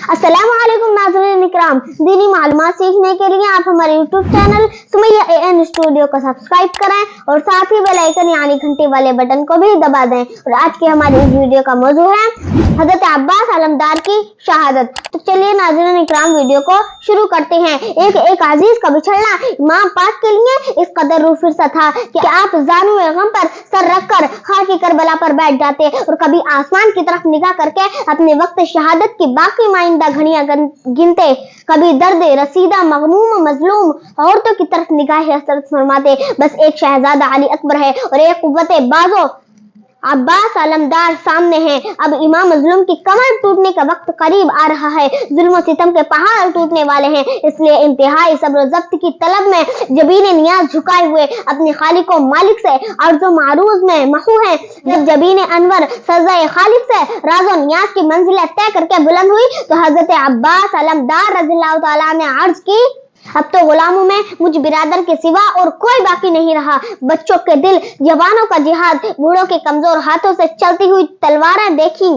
अस्सलामुअलैकुम नाज़रीन इकराम, दीनी मालूमात सीखने के लिए आप हमारे YouTube channel Sumaiya N studio को सब्सक्राइब करें और साथ ही बेल आइकन यानी घंटी वाले बटन को भी दबा दें। और आज के हमारी इस वीडियो का मौजू है हजरत अब्बास अलमदार की शहादत। तो चलिए नाज़रीन इकराम वीडियो को शुरू करते हैं। एक अजीज का बिछड़ना इमाम पाक के लिए इस कदर रूफिरसा था कि आप ज़ानुए गम पर सर रखकर खाकी करबला पर बैठ जाते और कभी आसमान की तरफ निगाह करके अपने वक्त शहादत की बाकी माइंदा घड़ियां गिनते, कभी दर्द रसीदा मगमूम मजलूम औरतों की तरफ निगाह हसरत फरमाते। बस एक शहजादा अली अकबर है और एक कुव्वते बाजो अब्बास अलमदार सामने हैं। अब इमाम मजलूम की कमर टूटने का वक्त करीब आ रहा है। जुल्म सितम के पहाड़ टूटने वाले हैं, इसलिए इंतहाई सब्र जब्त की तलब में जबीने नियाज झुकाए हुए अपने खालिक को मालिक से अर्ज़ो मारूज में महू है। जब जबीने अनवर सज़ाए खालिक से राजो नियाज की मंजिल तय करके बुलंद हुई तो हजरत अब्बास अलमदार रज़ियल्लाहु ताला ने अर्ज की, अब तो गुलामों में मुझ बिरादर के सिवा और कोई बाकी नहीं रहा। बच्चों के दिल, जवानों का जिहाद, बूढ़ों के कमजोर हाथों से चलती हुई तलवारें देखी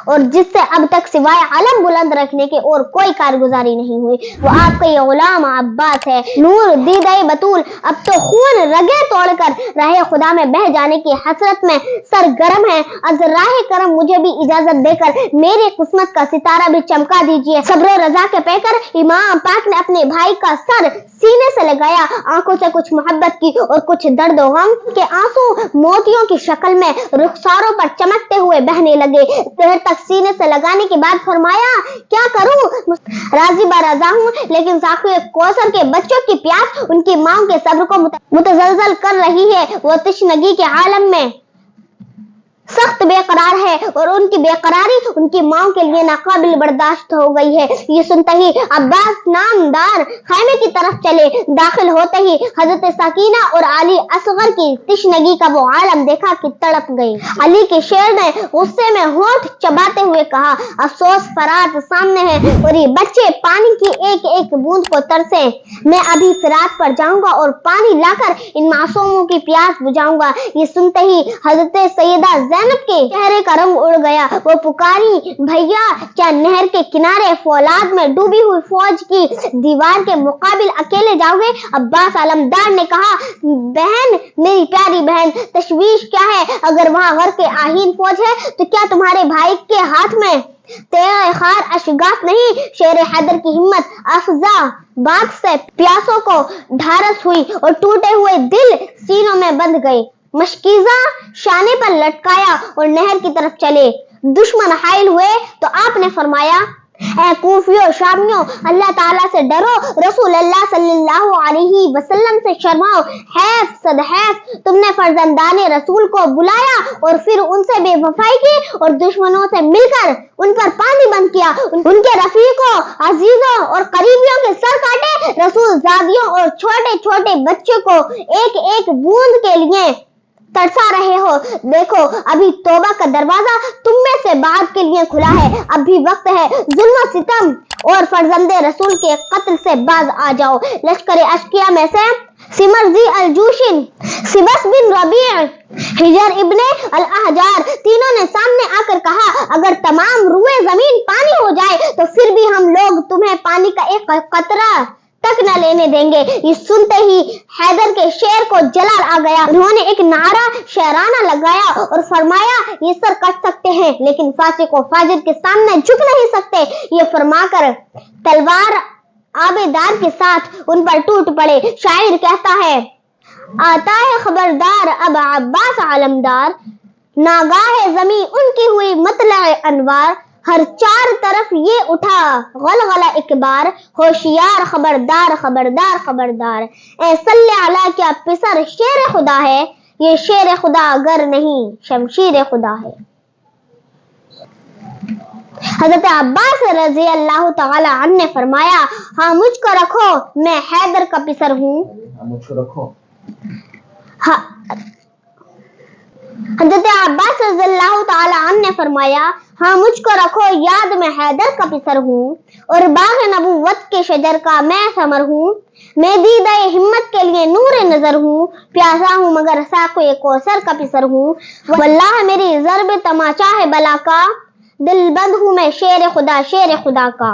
और जिससे अब तक सिवाय अलम बुलंद रखने के और कोई कारगुजारी नहीं हुई, वो आपका ये गुलाम अब्बास है। नूर दीदाए बतूल अब तो खून रगे तोड़कर राह खुदा में बह जाने की हसरत में सरगर्म है। अज राह करम मुझे भी इजाजत देकर मेरी किस्मत का सितारा भी चमका दीजिए। सब्र रजा के पैकर इमाम पाक ने अपने भाई का सर सीने से लगाया। आंखों से कुछ मोहब्बत की और कुछ दर्द और गम के आंसू मोतियों की शक्ल में रुखसारों पर चमकते हुए बहने लगे। देर तक सीने से लगाने के बाद फरमाया, क्या करूं, राजी बाराजा हूं, लेकिन साक़ी कौसर के बच्चों की प्यास उनकी मां के सब्र को मुतज़लज़ल कर रही है। वो तशनगी के आलम में सख्त बेकरार है और उनकी बेकरारी उनकी मां के लिए नाकाबिल बर्दाश्त हो गई है। ये सुनते ही अब्बास नामदार खैमे की तरफ चले। दाखिल होते ही हजरत सकीना और अली असगर की तशनगी का वो आलम देखा कि तड़प गई। अली के शेर ने गुस्से में होंठ चबाते हुए कहा, अफसोस फरात सामने है और ये बच्चे पानी की एक एक बूंद को तरसे। मैं अभी फिरात पर जाऊंगा और पानी लाकर इन मासूमों की प्यास बुझाऊंगा। ये सुनते ही हजरत सैयदा ज़ैनब के चेहरे का रंग उड़ गया। वो पुकारी, भैया क्या नहर के किनारे फौलाद में डूबी हुई फौज की दीवार के मुकाबिल अकेले जाओगे? अब्बास अलमदार ने कहा, बहन, मेरी प्यारी बहन, तशवीश क्या है? अगर वहां घर के आहीन फौज है तो क्या तुम्हारे भाई के हाथ में तेरे खार अशगात नहीं? शेर हैदर की हिम्मत अफजा बात से प्यासों को ढारस हुई और टूटे हुए दिल सीनों में बंध गए। मशकीजा शाने पर लटकाया और नहर की तरफ चले। दुश्मन हाइल हुए तो आपने फरमाया, ऐ कूफियों शामियों, अल्लाह ताला से डरो, रसूल अल्लाह सल्लल्लाहु अलैहि वसल्लम से शर्माओ। हैफ सदहैफ, तुमने फर्जंदाने रसूल को बुलाया और फिर उनसे बेवफाई की और दुश्मनों से मिलकर उन पर पानी बंद किया। उनके रफीकों, अजीजों और करीबियों के सर काटे। रसूल जादियों और छोटे छोटे बच्चों को एक एक बूंद के लिए तरसा रहे हो। देखो, अभी तौबा का दरवाजा तुम में से बाद के लिए खुला है। अभी वक्त है, जुल्म सितम और फर्जंदे रसूल के कत्ल से बाज आ जाओ। लश्कर अशकिया में से सिमरजी अल-जूशिन, सिबस बिन रबीअ, हिजर इब्ने अल-अहजार तीनों ने सामने आकर कहा, अगर तमाम रुए जमीन पानी हो जाए तो फिर भी हम लोग तुम्हें पानी का एक कतरा तक न लेने देंगे। ये सुनते ही हैदर के शेर को जलाल आ गया। उन्होंने एक नारा शेराना लगाया और फरमाया, ये सर कट सकते हैं लेकिन फासिक और फाजिर के सामने झुक नहीं सकते। ये फरमाकर तलवार आबेदार के साथ उन पर टूट पड़े। शायर कहता है, आता है खबरदार अब अब्बास अलमदार, नागाह जमी उनकी हुई मतला अनवार। हर चार तरफ ये उठा गलगला एक बार, होशियार खबरदार खबरदार खबरदार। ए सल्ले अला, क्या पिसर शेर खुदा है? ये शेर खुदा अगर नहीं शमशीर खुदा है। हजरत अब्बास रज़ी अल्लाह ताला अन्हु ने फरमाया, हाँ मुझको रखो, मैं हैदर का पिसर हूँ। मुझको रखो। हजरत अब्बास रज़ियल्लाहु ताला अन्हु ने फरमाया, हाँ मुझको रखो, याद मैं हैदर का पिसर हूँ और बाग नबूवत के शजर का मैं समर हूँ। मैं दीदाए हिम्मत के लिए नूर नजर हूँ, प्यासा हूँ मगर साक़े कौसर का पिसर हूँ। वल्लाह मेरी ज़र्ब तमाचा है बला का, दिलबंद हूँ मैं शेर खुदा का।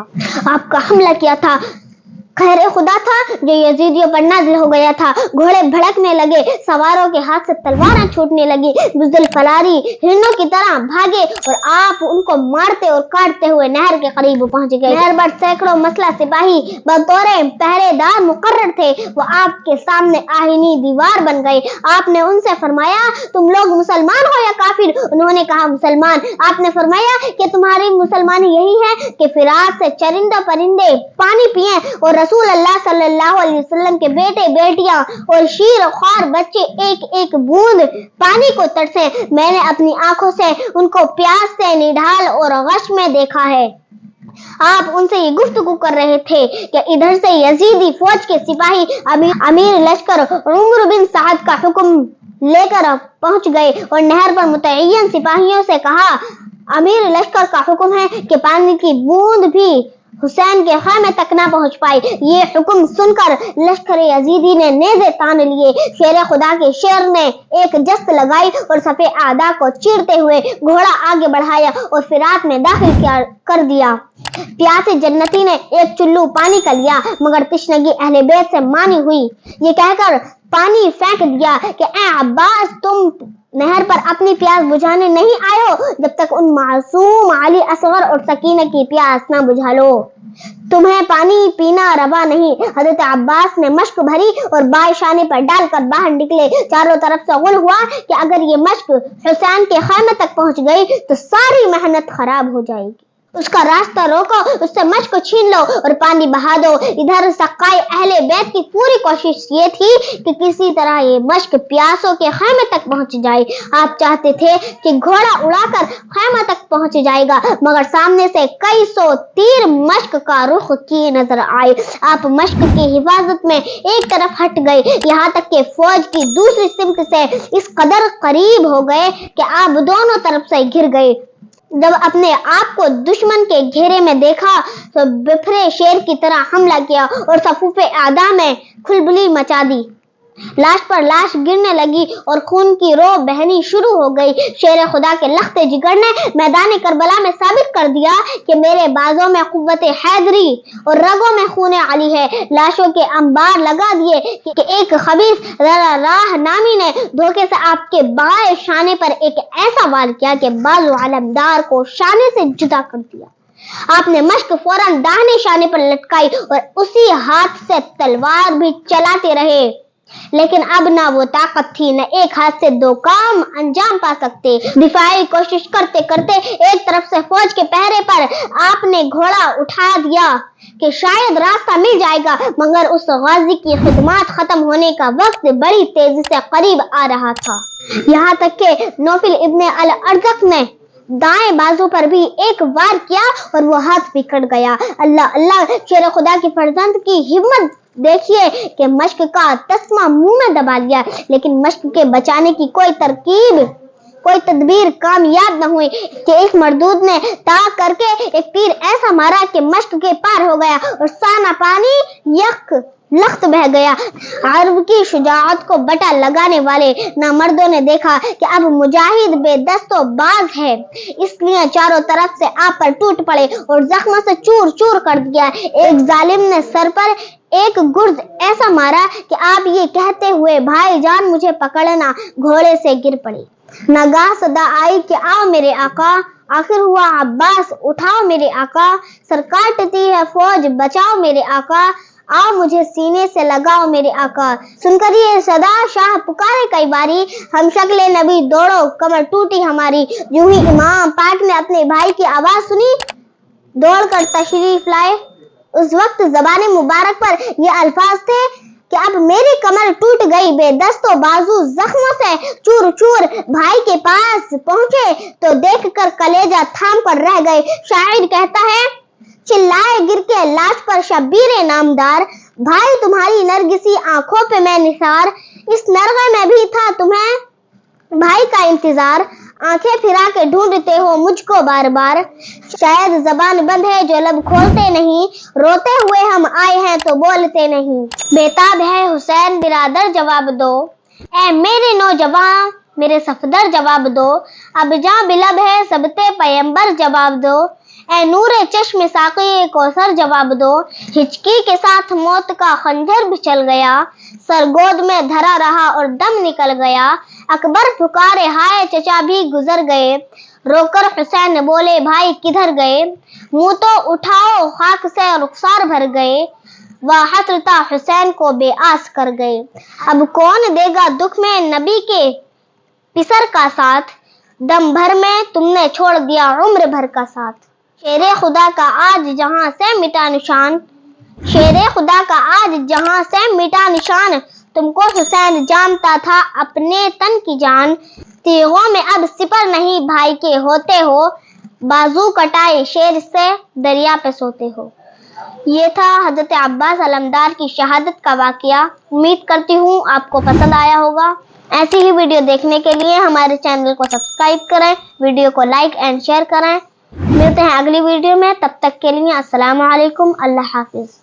आपका हमला किया था खैर खुदा था जो यजीदियों पर नाजिल हो गया था। घोड़े भड़कने लगे, सवारों के हाथ से तलवारें छूटने लगी, बुज़दिल फलारी हिरणों की तरह भागे और आप उनको मारते और काटते हुए नहर के करीब पहुंच गए। नहर पर सैकड़ों मसला सिपाही बतौर पहरेदार मुकर्रर थे। वो आपके सामने आहिनी दीवार बन गए। आपने उनसे फरमाया, तुम लोग मुसलमान हो या काफिर? उन्होंने कहा, मुसलमान। आपने फरमाया कि तुम्हारी मुसलमानी यही है कि फिराक से चरिंदा परिंदे पानी पिए और रसूल अल्लाह सल्लल्लाहु अलैहि वसल्लम के बेटे बेटियां और शीर ख्वार बच्चे एक एक बूंद पानी को तरसे। मैंने अपनी आंखों से उनको प्यास से निढाल और गश में देखा है। आप उनसे ये गुफ्तगू कर रहे थे कि इधर से यजीदी फौज के सिपाही अमीर लश्कर उमर बिन साद का हुक्म लेकर पहुंच गए और नहर पर मुतय्यन सिपाहियों से कहा, अमीर लश्कर का हुक्म है कि पानी की बूंद भी हुसैन के खामे तक ना पहुंच पाई। ये हुक्म सुनकर लश्कर यजीदी ने नेज़े तान लिए। शेर खुदा के शेर ने एक जस्त लगाई और सफे आदा को चीरते हुए घोड़ा आगे बढ़ाया और फिरात में दाखिल कर दिया। प्यासे जन्नती ने एक चुल्लू पानी का लिया, मगर तिश्नगी अहले बैत से मानी हुई। ये कहकर पानी फेंक दिया कि ए अब्बास, तुम नहर पर अपनी प्यास बुझाने नहीं आए हो जब तक उन मासूम अली असगर और सकीना की प्यास ना बुझा लो। तुम्हें पानी पीना रवा नहीं। हजरत अब्बास ने मश्क भरी और बाएं शाने पर डालकर बाहर निकले। चारों तरफ से गुल हुआ कि अगर ये मश्क हुसैन के खामे तक पहुंच गई तो सारी मेहनत खराब हो जाएगी। उसका रास्ता रोको, उससे मश्क को छीन लो और पानी बहा दो। इधर सकाए अहले बैत की पूरी कोशिश ये थी कि किसी तरह ये मश्क प्यासों के खैमे तक पहुंच जाए। आप चाहते थे कि घोड़ा उड़ाकर खैमा तक पहुंच जाएगा, मगर सामने से कई सौ तीर मश्क का रुख किए नजर आए। आप मश्क की हिफाजत में एक तरफ हट गए, यहाँ तक कि फौज की दूसरी सिमत से इस कदर करीब हो गए कि आप दोनों तरफ से घिर गए। जब अपने आप को दुश्मन के घेरे में देखा तो बिफरे शेर की तरह हमला किया और सफूफे आदा में खुलबली मचा दी। लाश पर लाश गिरने लगी और खून की रो बहनी शुरू हो गई। शेर खुदा के लख्ते जिगर ने मैदान करबला में साबित कर दिया कि मेरे बाजों में कुव्वत हैदरी और रगों में खून अली है। लाशों के अंबार लगा दिए कि एक खबीस राह नामी ने धोखे से आपके बाएं शाने पर एक ऐसा वार किया कि बाजू अलमदार को शाने से जुदा कर दिया। आपने मश्क फौरन दाहिने शाने पर लटकाई और उसी हाथ से तलवार भी चलाते रहे, लेकिन अब ना वो ताकत थी, न एक हाथ से दो काम अंजाम पा सकते। दिफाई कोशिश करते करते एक तरफ से फौज के पहरे पर आपने घोड़ा उठा दिया कि शायद रास्ता मिल जाएगा, मगर उस गाजी की खिदमत खत्म होने का वक्त बड़ी तेजी से करीब आ रहा था। यहाँ तक कि नौफिल इब्ने अल अरजक ने दाएं बाजू पर भी एक वार किया और वो हाथ बिखर गया। अल्लाह अल्लाह, शेर खुदा की फर्जंद की हिम्मत देखिए कि मश्क का तस्मा मुंह में दबा लिया, लेकिन मश्क के बचाने की कोई तदबीर कामयाब न हुई कि एक मरदूद ने ताक करके एक तीर ऐसा मारा कि मश्क के पार हो गया और साना पानी यक लख्त बह गया। अरब की शुजाअत को बटा लगाने वाले नामर्दों ने देखा कि अब मुजाहिद बेदस्तो बाज है, इसलिए चारों तरफ से आप पर टूट पड़े और जख्मों से चूर चूर कर दिया। एक जालिम ने सर पर एक गुर्ज ऐसा मारा कि आप ये कहते हुए भाईजान मुझे पकड़ना घोड़े से गिर पड़ी। नगाह सदा आई कि आओ मेरे आका। आखिर हुआ अब्बास, उठाओ मेरे आका। सर काटती है फौज, बचाओ मेरे आका। आओ मुझे सीने से लगाओ मेरे आका। सुनकर ये सदा शाह पुकारे कई बारी, हम शक्ले नबी दौड़ो कमर टूटी हमारी। यूं ही इमाम पाक ने अपने भाई की आवाज सुनी, दौड़कर तशरीफ लाए। उस वक्त ज़बान मुबारक पर ये अल्फाज थे कि अब मेरी कमर टूट गई, बेदस्तो बाजू जख्मों से चूर चूर। भाई के पास पहुंचे तो देखकर कलेजा थाम कर रह गए। शायर कहता है, चिल्लाए गिर के लाश पर शब्बीर नामदार, भाई तुम्हारी नरगिसी आंखों पे मैं निसार। इस नरगे में भी था तुम्हें भाई का इंतजार, आंखें फिरा के ढूंढते हो मुझको बार बार। शायद जबान बंद है जो लब खोलते नहीं, रोते हुए हम आए हैं तो बोलते नहीं। बेताब है हुसैन बिरादर जवाब दो, ऐ मेरे नौजवान मेरे सफदर जवाब दो, अब जहाँ बिलब है सबते पैगंबर जवाब दो, ए नूरे चश्म साक़ी कौसर जवाब दो, हिचकी के साथ मौत का खंजर भी चल गया, सर गोद में धरा रहा और दम निकल गया, अकबर पुकारे हाय चचा भी गुजर गए, रोकर हुसैन बोले भाई किधर गए, मुंह तो उठाओ खाक से रुखसार भर गए, वह हसरता हुसैन को बेआस कर गए, अब कौन देगा दुख में नबी के पिसर का साथ, दम भर में तुमने छोड़ दिया उम्र भर का साथ, शेरे खुदा का आज जहां से मिटा निशान, शेरे खुदा का आज जहां से मिटा निशान, तुमको हुसैन जानता था अपने तन की जान, तीगों में अब सिपर नहीं भाई के होते हो, बाजू कटाए शेर से दरिया पे सोते हो। ये था हजरत अब्बास अलमदार की शहादत का वाकया। उम्मीद करती हूँ आपको पसंद आया होगा। ऐसी ही वीडियो देखने के लिए हमारे चैनल को सब्सक्राइब करें, वीडियो को लाइक एंड शेयर करें। मिलते हैं अगली वीडियो में, तब तक के लिए अस्सलाम वालेकुम, अल्लाह हाफिज।